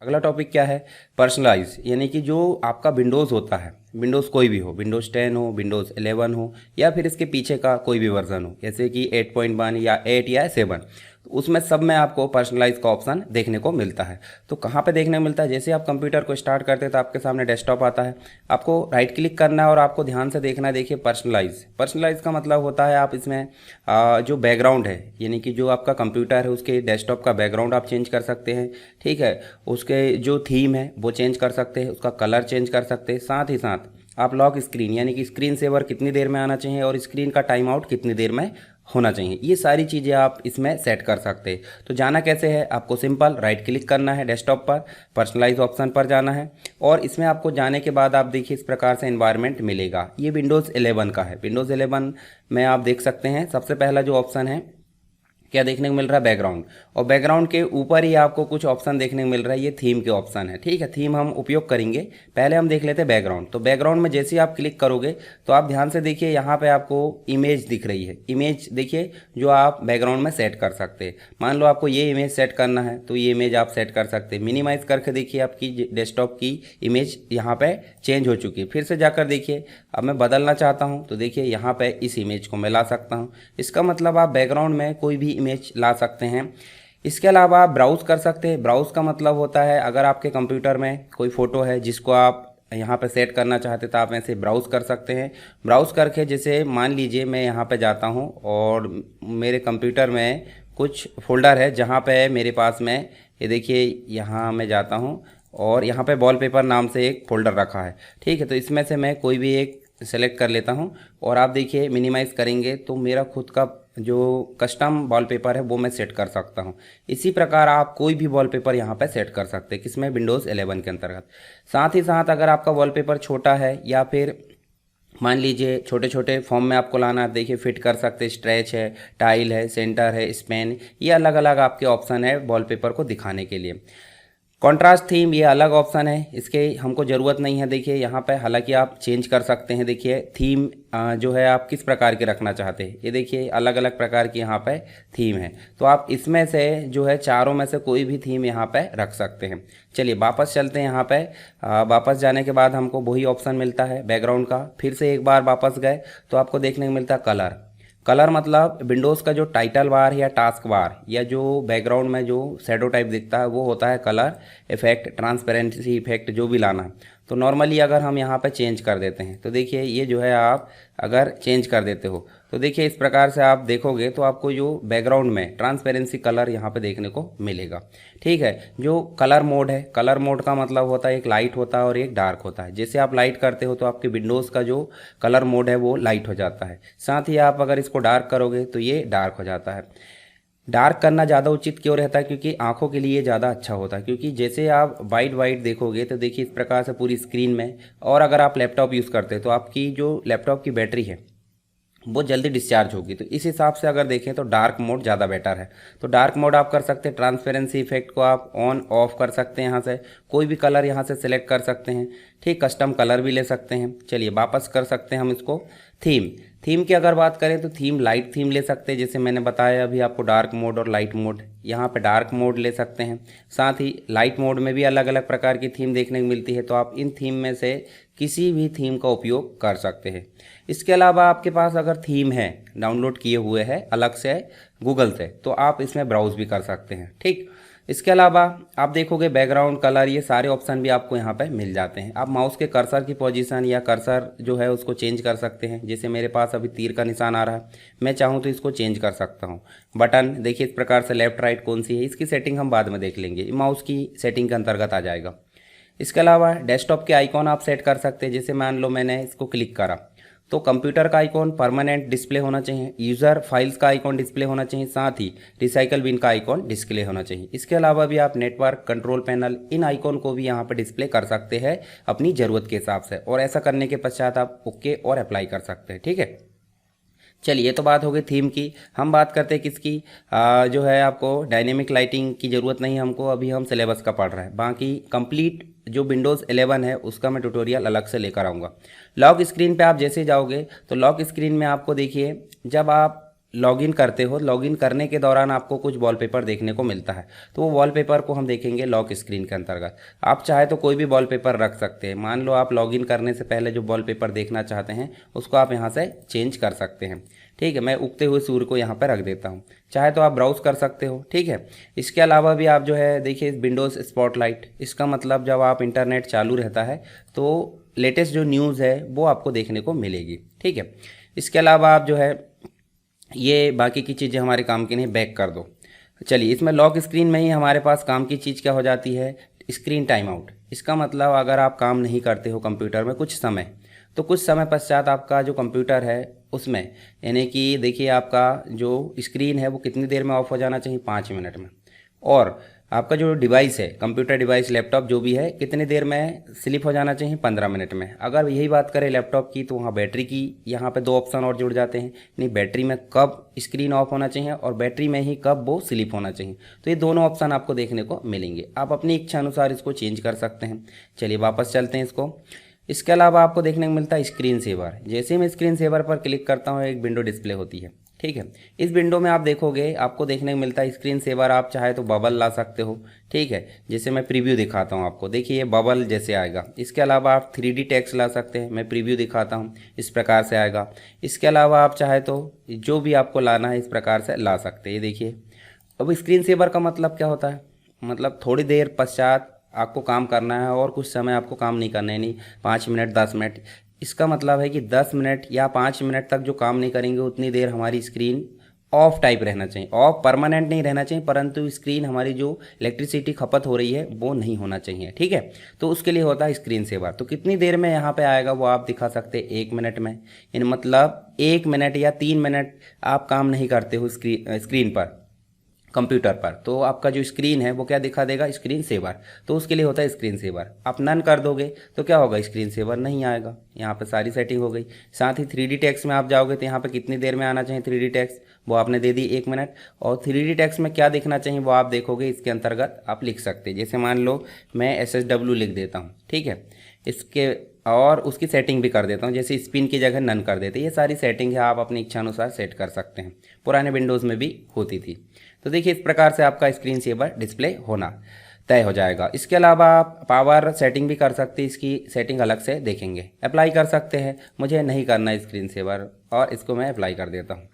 अगला टॉपिक क्या है, पर्सनलाइज, यानी कि जो आपका विंडोज़ होता है, विंडोज़ कोई भी हो, विंडोज़ 10 हो, विंडोज़ 11 हो, या फिर इसके पीछे का कोई भी वर्जन हो, जैसे कि 8.1 या 8 या 7, तो उसमें सब में आपको पर्सनलाइज का ऑप्शन देखने को मिलता है। तो कहाँ पे देखने को मिलता है, जैसे आप कंप्यूटर को स्टार्ट करते हैं तो आपके सामने डेस्कटॉप आता है, आपको राइट क्लिक करना है और आपको ध्यान से देखना है। देखिए पर्सनलाइज, पर्सनलाइज का मतलब होता है आप इसमें जो बैकग्राउंड है, यानी कि जो आपका कंप्यूटर है उसके डेस्कटॉप का बैकग्राउंड आप चेंज कर सकते हैं, ठीक है। उसके जो थीम है वो चेंज कर सकते हैं, उसका कलर चेंज कर सकते हैं, साथ ही साथ आप लॉक स्क्रीन, यानी कि स्क्रीन सेवर कितनी देर में आना चाहिए और स्क्रीन का टाइम आउट कितनी देर में होना चाहिए, ये सारी चीज़ें आप इसमें सेट कर सकते हैं। तो जाना कैसे है, आपको सिंपल राइट क्लिक करना है डेस्कटॉप पर, पर्सनलाइज ऑप्शन पर जाना है, और इसमें आपको जाने के बाद आप देखिए इस प्रकार से एनवायरनमेंट मिलेगा। ये विंडोज़ 11 का है। विंडोज़ 11 में आप देख सकते हैं सबसे पहला जो ऑप्शन है क्या देखने को मिल रहा है, बैकग्राउंड, और बैकग्राउंड के ऊपर ही आपको कुछ ऑप्शन देखने को मिल रहा है, ये थीम के ऑप्शन है, ठीक है। थीम हम उपयोग करेंगे, पहले हम देख लेते हैं बैकग्राउंड। तो बैकग्राउंड में जैसे ही आप क्लिक करोगे तो आप ध्यान से देखिए यहाँ पे आपको इमेज दिख रही है, इमेज देखिए जो आप बैकग्राउंड में सेट कर सकते हैं। मान लो आपको ये इमेज सेट करना है तो ये इमेज आप सेट कर सकते हैं। मिनिमाइज करके देखिए आपकी डेस्कटॉप की इमेज यहाँ पे चेंज हो चुकी है। फिर से जाकर देखिए, अब मैं बदलना चाहता हूँ तो देखिए यहाँ पे इस इमेज को मैं ला सकता हूँ। इसका मतलब आप बैकग्राउंड में कोई भी इमेज ला सकते हैं। इसके अलावा आप ब्राउज़ कर सकते हैं। ब्राउज़ का मतलब होता है अगर आपके कंप्यूटर में कोई फ़ोटो है जिसको आप यहाँ पे सेट करना चाहते तो आप ऐसे ब्राउज़ कर सकते हैं। ब्राउज़ करके जैसे मान लीजिए मैं यहाँ पे जाता हूँ और मेरे कंप्यूटर में कुछ फोल्डर है जहाँ पे मेरे पास में, ये देखिए यहाँ मैं जाता हूँ और यहाँ पे वॉलपेपर नाम से एक फ़ोल्डर रखा है, ठीक है। तो इसमें से मैं कोई भी एक सेलेक्ट कर लेता हूँ और आप देखिए मिनिमाइज़ करेंगे तो मेरा खुद का जो कस्टम वॉलपेपर है वो मैं सेट कर सकता हूँ। इसी प्रकार आप कोई भी वॉलपेपर यहाँ पे सेट कर सकते हैं, किसमें, विंडोज़ 11 के अंतर्गत। साथ ही साथ अगर आपका वॉलपेपर छोटा है या फिर मान लीजिए छोटे छोटे फॉर्म में आपको लाना है, देखिए फिट कर सकते हैं, स्ट्रेच है, टाइल है, सेंटर है, स्पेन, ये अलग अलग आपके ऑप्शन है वॉलपेपर को दिखाने के लिए। कॉन्ट्रास्ट थीम ये अलग ऑप्शन है, इसके हमको ज़रूरत नहीं है। देखिए यहाँ पे हालांकि आप चेंज कर सकते हैं। देखिए थीम जो है आप किस प्रकार की रखना चाहते हैं, ये देखिए अलग अलग प्रकार की यहाँ पे थीम है, तो आप इसमें से जो है चारों में से कोई भी थीम यहाँ पे रख सकते हैं। चलिए वापस चलते हैं। यहाँ पे वापस जाने के बाद हमको वही ऑप्शन मिलता है बैकग्राउंड का। फिर से एक बार वापस गए तो आपको देखने को मिलता है कलर। कलर मतलब विंडोज़ का जो टाइटल बार या टास्क बार या जो बैकग्राउंड में जो शैडो टाइप दिखता है वो होता है कलर इफेक्ट, ट्रांसपेरेंसी इफेक्ट, जो भी लाना है। तो नॉर्मली अगर हम यहाँ पे चेंज कर देते हैं तो देखिए ये जो है आप अगर चेंज कर देते हो तो देखिए इस प्रकार से आप देखोगे तो आपको जो बैकग्राउंड में ट्रांसपेरेंसी कलर यहाँ पे देखने को मिलेगा, ठीक है। जो कलर मोड है, कलर मोड का मतलब होता है एक लाइट होता है और एक डार्क होता है। जैसे आप लाइट करते हो तो आपके विंडोज़ का जो कलर मोड है वो लाइट हो जाता है, साथ ही आप अगर इसको डार्क करोगे तो ये डार्क हो जाता है। डार्क करना ज़्यादा उचित क्यों रहता है, क्योंकि आंखों के लिए ज़्यादा अच्छा होता है। क्योंकि जैसे आप वाइट वाइट देखोगे तो देखिए इस प्रकार से पूरी स्क्रीन में, और अगर आप लैपटॉप यूज़ करते हैं तो आपकी जो लैपटॉप की बैटरी है वो जल्दी डिस्चार्ज होगी। तो इस हिसाब से अगर देखें तो डार्क मोड ज़्यादा बेटर है। तो डार्क मोड आप कर सकते हैं। ट्रांसपेरेंसी इफेक्ट को आप ऑन ऑफ कर सकते हैं, यहाँ से कोई भी कलर यहाँ से सिलेक्ट कर सकते हैं, ठीक। कस्टम कलर भी ले सकते हैं। चलिए वापस कर सकते हैं हम इसको। थीम, थीम की अगर बात करें तो थीम लाइट थीम ले सकते हैं, जैसे मैंने बताया अभी आपको डार्क मोड और लाइट मोड, यहाँ पे डार्क मोड ले सकते हैं। साथ ही लाइट मोड में भी अलग अलग प्रकार की थीम देखने को मिलती है, तो आप इन थीम में से किसी भी थीम का उपयोग कर सकते हैं। इसके अलावा आपके पास अगर थीम है डाउनलोड किए हुए हैं अलग से गूगल से तो आप इसमें ब्राउज़ भी कर सकते हैं, ठीक। इसके अलावा आप देखोगे बैकग्राउंड, कलर, ये सारे ऑप्शन भी आपको यहाँ पे मिल जाते हैं। आप माउस के कर्सर की पोजीशन या कर्सर जो है उसको चेंज कर सकते हैं। जैसे मेरे पास अभी तीर का निशान आ रहा है, मैं चाहूँ तो इसको चेंज कर सकता हूँ। बटन देखिए इस प्रकार से लेफ्ट राइट कौन सी है, इसकी सेटिंग हम बाद में देख लेंगे, माउस की सेटिंग के अंतर्गत आ जाएगा। इसके अलावा डेस्कटॉप के आइकॉन आप सेट कर सकते हैं। जैसे मान लो मैंने इसको क्लिक करा तो कंप्यूटर का आइकॉन परमानेंट डिस्प्ले होना चाहिए, यूज़र फाइल्स का आइकॉन डिस्प्ले होना चाहिए, साथ ही रिसाइकल बिन का आइकॉन डिस्प्ले होना चाहिए। इसके अलावा भी आप नेटवर्क, कंट्रोल पैनल, इन आइकॉन को भी यहाँ पर डिस्प्ले कर सकते हैं अपनी ज़रूरत के हिसाब से, और ऐसा करने के पश्चात आप ओके और अप्लाई कर सकते हैं, ठीक है। चलिए ये तो बात हो गई थीम की। हम बात करते हैं किसकी, जो है आपको डायनेमिक लाइटिंग की ज़रूरत नहीं हमको, अभी हम सिलेबस का पढ़ रहे हैं। बाकी कंप्लीट जो विंडोज़ 11 है उसका मैं ट्यूटोरियल अलग से लेकर आऊँगा। लॉक स्क्रीन पे आप जैसे जाओगे तो लॉक स्क्रीन में आपको देखिए जब आप लॉगिन करते हो, लॉगिन करने के दौरान आपको कुछ वॉलपेपर देखने को मिलता है, तो वो वॉलपेपर को हम देखेंगे लॉक स्क्रीन के अंतर्गत। आप चाहे तो कोई भी वॉलपेपर रख सकते हैं। मान लो आप लॉगिन करने से पहले जो वॉलपेपर देखना चाहते हैं उसको आप यहाँ से चेंज कर सकते हैं। ठीक है, मैं उगते हुए सूर्य को यहाँ पर रख देता हूँ। चाहे तो आप ब्राउज़ कर सकते हो। ठीक है, इसके अलावा भी आप जो है देखिए विंडोज़ स्पॉटलाइट, इसका मतलब जब आप इंटरनेट चालू रहता है तो लेटेस्ट जो न्यूज़ है वो आपको देखने को मिलेगी। ठीक है, इसके अलावा आप जो है ये बाकी की चीज़ें हमारे काम की नहीं, बैक कर दो। चलिए, इसमें लॉक स्क्रीन में ही हमारे पास काम की चीज़ क्या हो जाती है, स्क्रीन टाइम आउट। इसका मतलब अगर आप काम नहीं करते हो कंप्यूटर में कुछ समय, तो कुछ समय पश्चात आपका जो कंप्यूटर है उसमें, यानी कि देखिए आपका जो स्क्रीन है वो कितनी देर में ऑफ हो जाना चाहिए, 5 मिनट में। और आपका जो डिवाइस है, कंप्यूटर डिवाइस, लैपटॉप जो भी है, कितनी देर में स्लिप हो जाना चाहिए, 15 मिनट में। अगर यही बात करें लैपटॉप की तो वहाँ बैटरी की यहाँ पे 2 ऑप्शन और जुड़ जाते हैं, यानी बैटरी में कब स्क्रीन ऑफ होना चाहिए और बैटरी में ही कब वो स्लिप होना चाहिए। तो ये दोनों ऑप्शन आपको देखने को मिलेंगे, आप अपनी इच्छा अनुसार इसको चेंज कर सकते हैं। चलिए वापस चलते हैं इसको। इसके अलावा आपको देखने को मिलता है स्क्रीन सेवर। जैसे मैं स्क्रीन सेवर पर क्लिक करता हूँ एक विंडो डिस्प्ले होती है। ठीक है, इस विंडो में आप देखोगे आपको देखने को मिलता है स्क्रीन सेवर। आप चाहे तो बबल ला सकते हो। ठीक है, जैसे मैं प्रीव्यू दिखाता हूँ आपको, देखिए ये बबल जैसे आएगा। इसके अलावा आप 3D टेक्स्ट ला सकते हैं, मैं प्रीव्यू दिखाता हूँ, इस प्रकार से आएगा। इसके अलावा आप चाहे तो जो भी आपको लाना है इस प्रकार से ला सकते हैं। ये देखिए, अब स्क्रीन सेवर का मतलब क्या होता है, मतलब थोड़ी देर पश्चात आपको काम करना है और कुछ समय आपको काम नहीं करना है, नहीं 5 मिनट 10 मिनट। इसका मतलब है कि 10 मिनट या 5 मिनट तक जो काम नहीं करेंगे उतनी देर हमारी स्क्रीन ऑफ टाइप रहना चाहिए। ऑफ परमानेंट नहीं रहना चाहिए, परंतु स्क्रीन हमारी जो इलेक्ट्रिसिटी खपत हो रही है वो नहीं होना चाहिए। ठीक है, तो उसके लिए होता है स्क्रीन सेवर। तो कितनी देर में यहाँ पे आएगा वो आप दिखा सकते हैं, 1 मिनट में। इन मतलब 1 मिनट या 3 मिनट आप काम नहीं करते हो स्क्रीन पर, कंप्यूटर पर, तो आपका जो स्क्रीन है वो क्या दिखा देगा, स्क्रीन सेवर। तो उसके लिए होता है स्क्रीन सेवर। आप नन कर दोगे तो क्या होगा, स्क्रीन सेवर नहीं आएगा। यहाँ पे सारी सेटिंग हो गई। साथ ही 3D टेक्स्ट में आप जाओगे तो यहाँ पे कितनी देर में आना चाहिए 3D टेक्स्ट, वो आपने दे दी 1 मिनट। और 3D टेक्स्ट में क्या दिखना चाहिए वो आप देखोगे, इसके अंतर्गत आप लिख सकते हैं। जैसे मान लो मैं SSW लिख देता हूँ। ठीक है, इसके और उसकी सेटिंग भी कर देता हूँ, जैसे स्पिन की जगह नन कर देते। ये सारी सेटिंग है, आप अपनी इच्छा अनुसार सेट कर सकते हैं। पुराने विंडोज़ में भी होती थी। तो देखिए इस प्रकार से आपका स्क्रीन सेवर डिस्प्ले होना तय हो जाएगा। इसके अलावा आप पावर सेटिंग भी कर सकते हैं, इसकी सेटिंग अलग से देखेंगे। अप्लाई कर सकते हैं, मुझे नहीं करना स्क्रीन सेवर और इसको मैं अप्लाई कर देता हूँ।